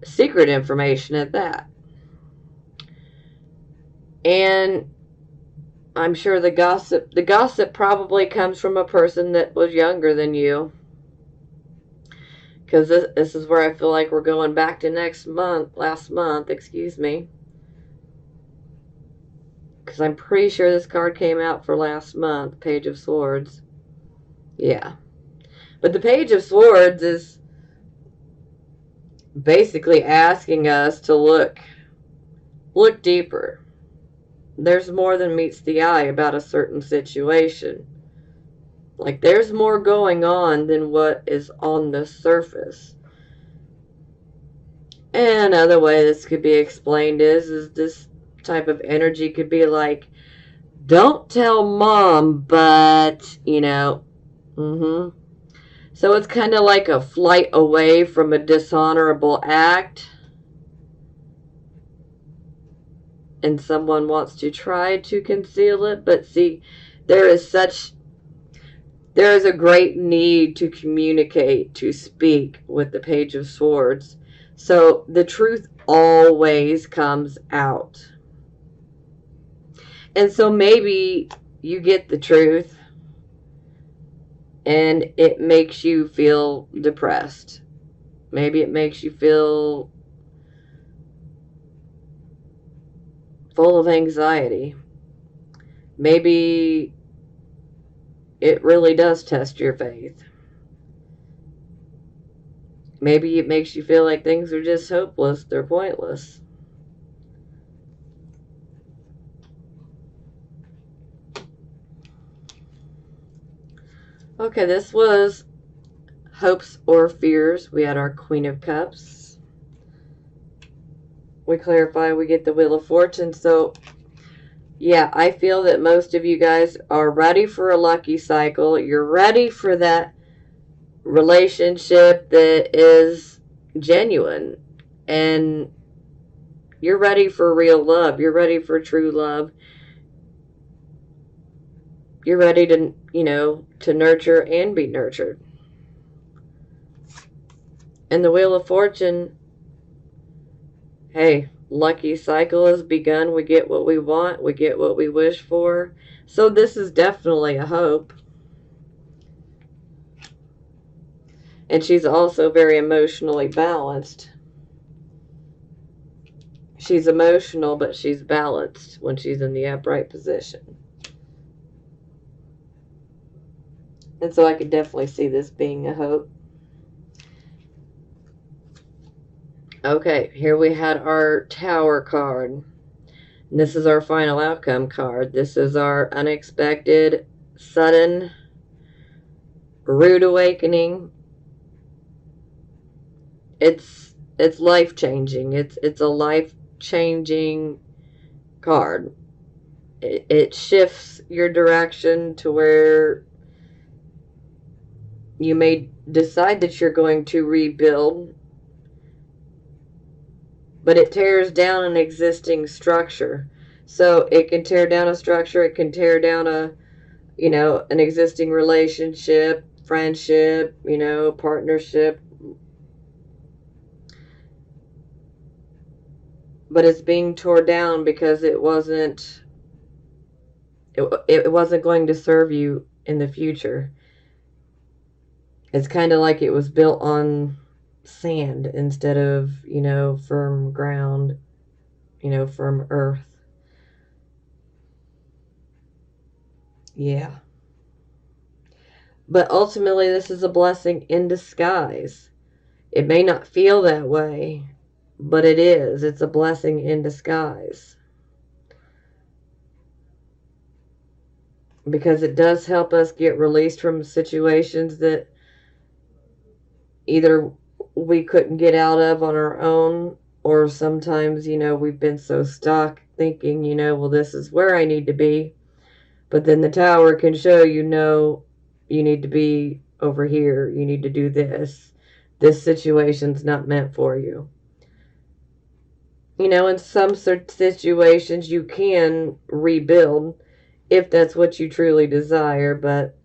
Speaker 1: secret information at that. And I'm sure the gossip probably comes from a person that was younger than you. Because this is where I feel like we're going back to last month, excuse me. Because I'm pretty sure this card came out for last month, Page of Swords. Yeah. But the Page of Swords is basically asking us to look deeper. There's more than meets the eye about a certain situation. Like, there's more going on than what is on the surface. And another way this could be explained is this type of energy could be like, don't tell mom, but, So it's kind of like a flight away from a dishonorable act. And someone wants to try to conceal it. But see, there is a great need to communicate, to speak with the Page of Swords. So the truth always comes out. And so maybe you get the truth and it makes you feel depressed. Maybe it makes you feel full of anxiety. Maybe it really does test your faith. Maybe it makes you feel like things are just hopeless, they're pointless. Okay, this was hopes or fears. We had our Queen of Cups. We clarify, we get the Wheel of Fortune. So, yeah, I feel that most of you guys are ready for a lucky cycle. You're ready for that relationship that is genuine. And you're ready for real love. You're ready for true love. You're ready to, to nurture and be nurtured. And the Wheel of Fortune, hey, lucky cycle has begun. We get what we want. We get what we wish for. So this is definitely a hope. And she's also very emotionally balanced. She's emotional, but she's balanced when she's in the upright position. And so I could definitely see this being a hope. Okay, here we had our Tower card. And this is our final outcome card. This is our unexpected, sudden, rude awakening. It's life-changing. It's a life-changing card. It shifts your direction to where you may decide that you're going to rebuild, but it tears down an existing structure. So it can tear down a structure, it can tear down an existing relationship, friendship, partnership. But it's being torn down because it wasn't going to serve you in the future. It's kind of like it was built on sand instead of, firm ground, firm earth. Yeah. But ultimately, this is a blessing in disguise. It may not feel that way, but it is. It's a blessing in disguise. Because it does help us get released from situations that either we couldn't get out of on our own, or sometimes, we've been so stuck thinking, well, this is where I need to be. But then the Tower can show you need to be over here. You need to do this. This situation's not meant for you. In some situations you can rebuild if that's what you truly desire, but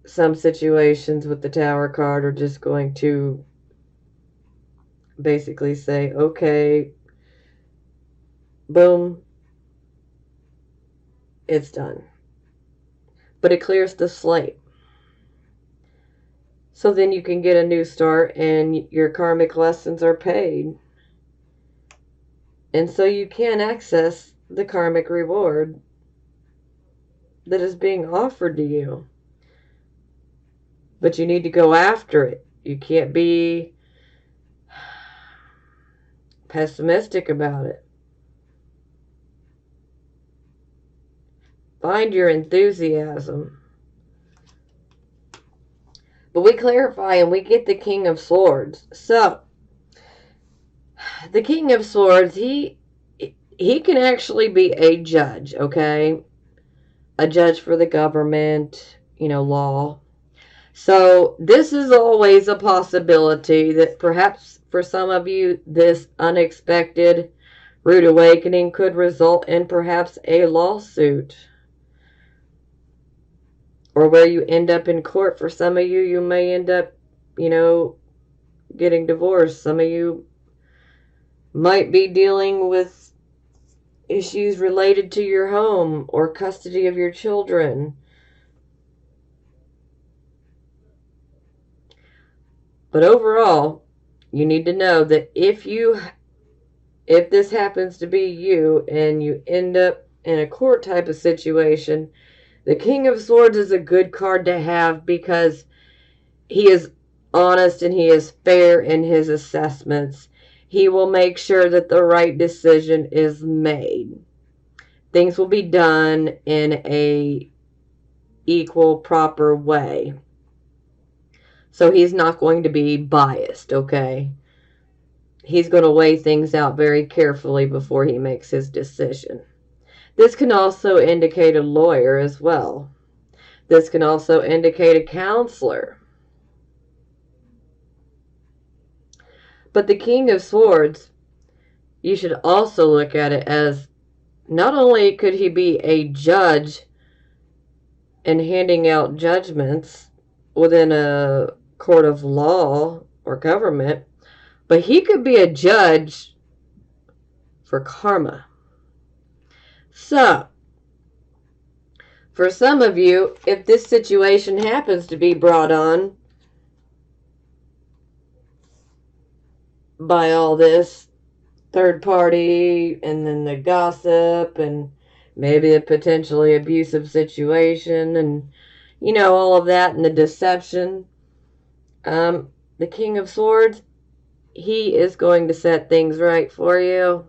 Speaker 1: some situations with the Tower card are just going to basically say, okay, boom, it's done. But it clears the slate. So then you can get a new start and your karmic lessons are paid. And so you can access the karmic reward that is being offered to you. But you need to go after it. You can't be pessimistic about it. Find your enthusiasm. But we clarify and we get the King of Swords. So, the King of Swords, he can actually be a judge, okay? A judge for the government, law. So, this is always a possibility that perhaps for some of you, this unexpected rude awakening could result in perhaps a lawsuit. Or where you end up in court. For some of you, you may end up, getting divorced. Some of you might be dealing with issues related to your home or custody of your children. But overall, you need to know that if this happens to be you and you end up in a court type of situation, the King of Swords is a good card to have because he is honest and he is fair in his assessments. He will make sure that the right decision is made. Things will be done in a equal, proper way. So he's not going to be biased, okay? He's going to weigh things out very carefully before he makes his decision. This can also indicate a lawyer as well. This can also indicate a counselor. But the King of Swords, you should also look at it as not only could he be a judge and handing out judgments within a court of law or government, but he could be a judge for karma. So, for some of you, if this situation happens to be brought on by all this third party and then the gossip and maybe a potentially abusive situation and, you know, all of that and the deception, the King of Swords, he is going to set things right for you.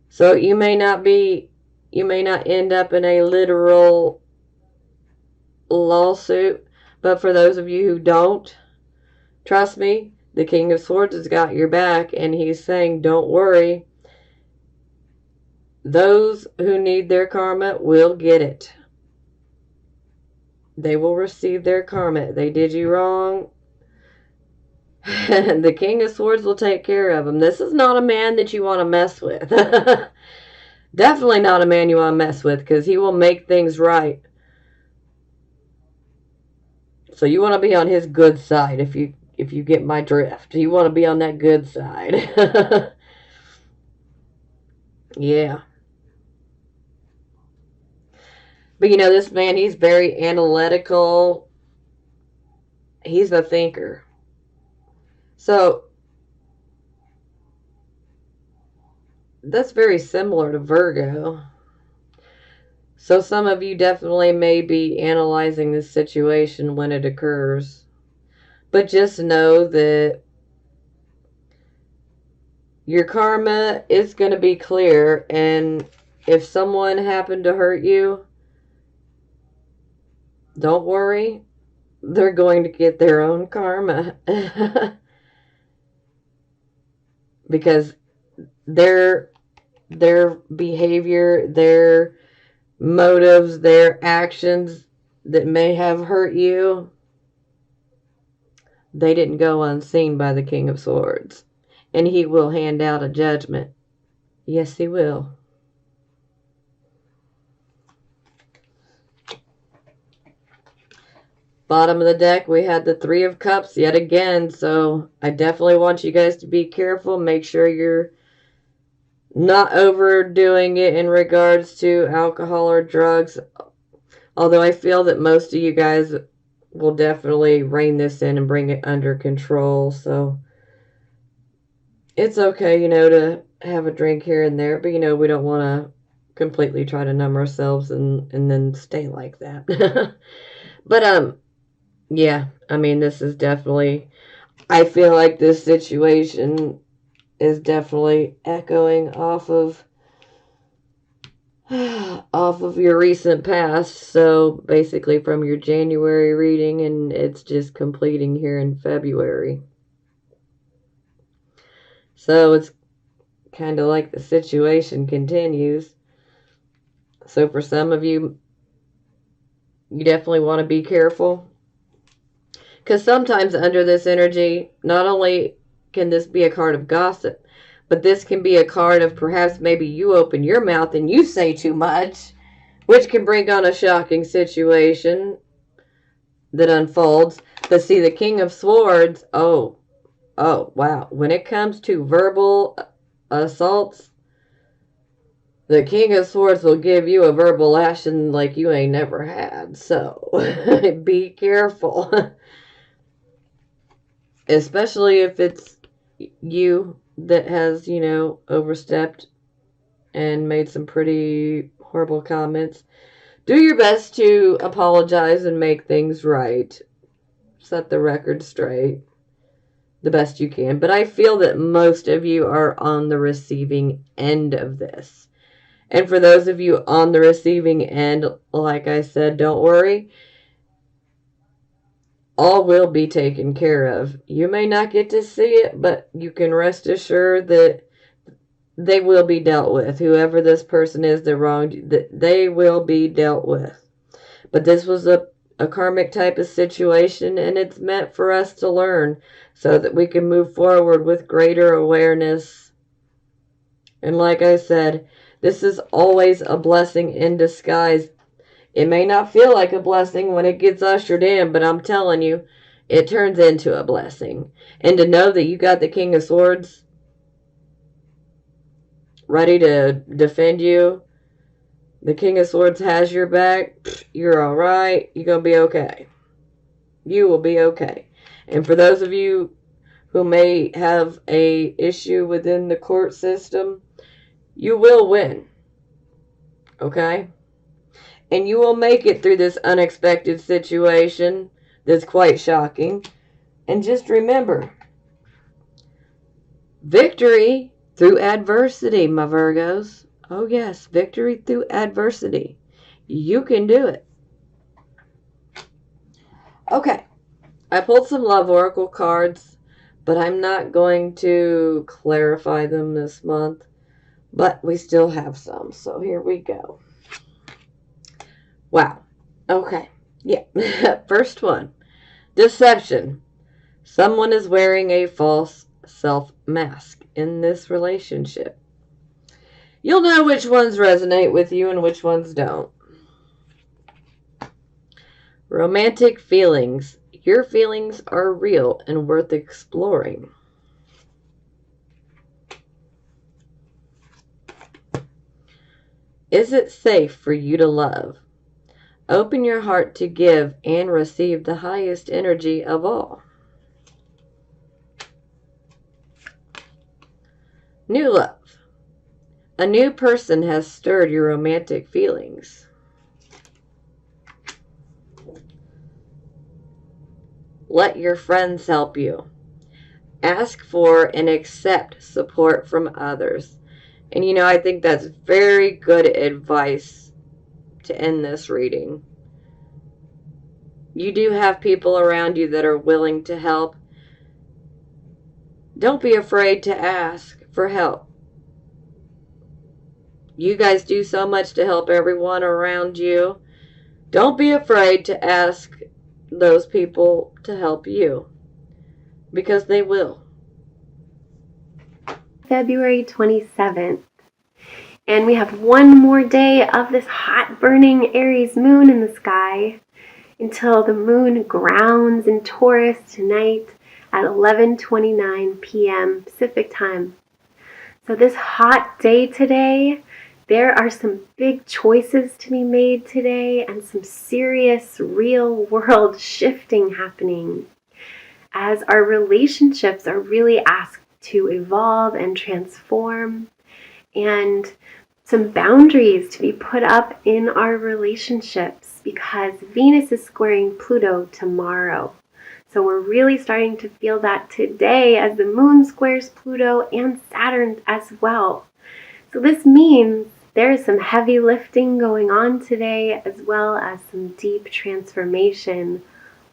Speaker 1: So you may not end up in a literal lawsuit, but for those of you who don't, trust me, the King of Swords has got your back, and he's saying, don't worry. Those who need their karma will get it. They will receive their karma. They did you wrong. The King of Swords will take care of them. This is not a man that you want to mess with. Definitely not a man you want to mess with, because he will make things right. So you want to be on his good side if you get my drift. You want to be on that good side. Yeah. But you know, this man, he's very analytical. He's a thinker. So that's very similar to Virgo. So some of you definitely may be analyzing this situation when it occurs. But just know that your karma is going to be clear. And if someone happened to hurt you, don't worry. They're going to get their own karma. Because their behavior, their motives, their actions that may have hurt you, they didn't go unseen by the King of Swords. And he will hand out a judgment. Yes, he will. Bottom of the deck, we had the Three of Cups yet again. So I definitely want you guys to be careful. Make sure you're not overdoing it in regards to alcohol or drugs. Although I feel that most of you guys will definitely rein this in and bring it under control. So it's okay, you know, to have a drink here and there. But, you know, we don't want to completely try to numb ourselves and then stay like that. But, yeah, I mean, this is definitely, I feel like this situation is definitely echoing off of your recent past. So basically from your January reading, and it's just completing here in February. So it's kind of like the situation continues. So for some of you, you definitely want to be careful. Because sometimes under this energy, not only can this be a card of gossip, but this can be a card of perhaps maybe you open your mouth and you say too much, which can bring on a shocking situation that unfolds. But see, the King of Swords, oh, wow. When it comes to verbal assaults, the King of Swords will give you a verbal lashing like you ain't never had. So be careful. especially if it's you that has, overstepped and made some pretty horrible comments. Do your best to apologize and make things right. Set the record straight the best you can. But I feel that most of you are on the receiving end of this. And for those of you on the receiving end, like I said, don't worry. All will be taken care of. You may not get to see it, but you can rest assured that they will be dealt with. Whoever this person is that wronged you, they will be dealt with. But this was a karmic type of situation, and it's meant for us to learn so that we can move forward with greater awareness. And like I said, this is always a blessing in disguise. It may not feel like a blessing when it gets ushered in, but I'm telling you, it turns into a blessing. And to know that you got the King of Swords ready to defend you, the King of Swords has your back, you're all right, you're going to be okay. You will be okay. And for those of you who may have a issue within the court system, you will win. Okay? And you will make it through this unexpected situation that's quite shocking. And just remember, victory through adversity, my Virgos. Oh yes, victory through adversity. You can do it. Okay, I pulled some love oracle cards, but I'm not going to clarify them this month. But we still have some, so here we go. Wow. Okay. Yeah. First one. Deception. Someone is wearing a false self-mask in this relationship. You'll know which ones resonate with you and which ones don't. Romantic feelings. Your feelings are real and worth exploring. Is it safe for you to love? Open your heart to give and receive the highest energy of all. New love. A new person has stirred your romantic feelings. Let your friends help you. Ask for and accept support from others. And I think that's very good advice to end this reading. You do have people around you that are willing to help. Don't be afraid to ask for help. You guys do so much to help everyone around you. Don't be afraid to ask those people to help you, because they will.
Speaker 2: February 27th. And we have one more day of this hot burning Aries moon in the sky until the moon grounds in Taurus tonight at 11:29 p.m. Pacific time. So this hot day today, there are some big choices to be made today and some serious real world shifting happening as our relationships are really asked to evolve and transform, and some boundaries to be put up in our relationships because Venus is squaring Pluto tomorrow. So we're really starting to feel that today as the moon squares Pluto and Saturn as well. So this means there is some heavy lifting going on today, as well as some deep transformation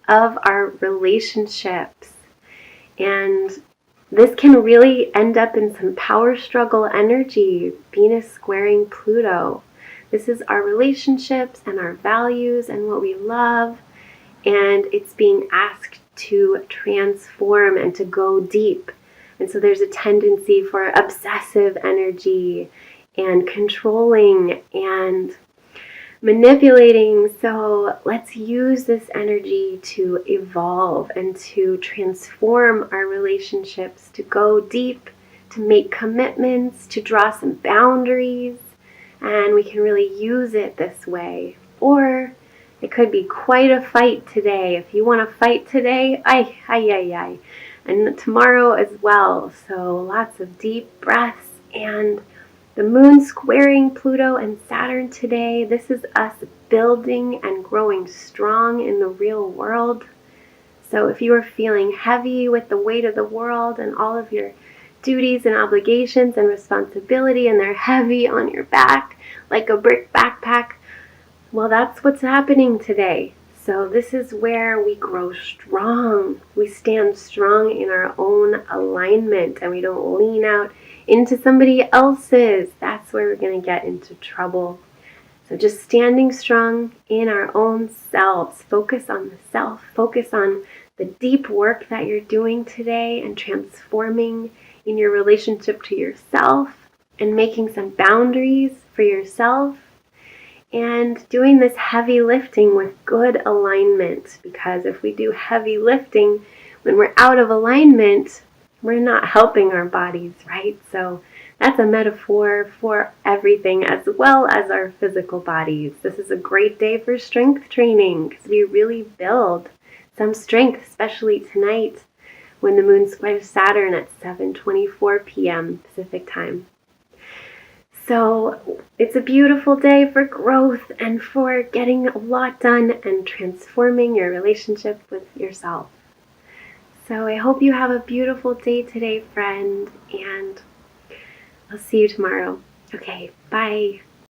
Speaker 2: of our relationships. And this can really end up in some power struggle energy, Venus squaring Pluto. This is our relationships and our values and what we love, and it's being asked to transform and to go deep. And so there's a tendency for obsessive energy and controlling and manipulating. So let's use this energy to evolve and to transform our relationships, to go deep, to make commitments, to draw some boundaries, and we can really use it this way. Or it could be quite a fight today. If you want to fight today, and tomorrow as well. So lots of deep breaths, and the moon squaring Pluto and Saturn today. This is us building and growing strong in the real world. So if you are feeling heavy with the weight of the world and all of your duties and obligations and responsibility, and they're heavy on your back like a brick backpack, well, that's what's happening today. So this is where we grow strong. We stand strong in our own alignment, and we don't lean out into somebody else's. That's where we're going to get into trouble. So just standing strong in our own selves. Focus on the self. Focus on the deep work that you're doing today and transforming in your relationship to yourself and making some boundaries for yourself and doing this heavy lifting with good alignment. Because if we do heavy lifting when we're out of alignment, we're not helping our bodies, right? So that's a metaphor for everything as well as our physical bodies. This is a great day for strength training because we really build some strength, especially tonight when the moon squares Saturn at 7:24 p.m. Pacific time. So it's a beautiful day for growth and for getting a lot done and transforming your relationship with yourself. So I hope you have a beautiful day today, friend, and I'll see you tomorrow. Okay, bye.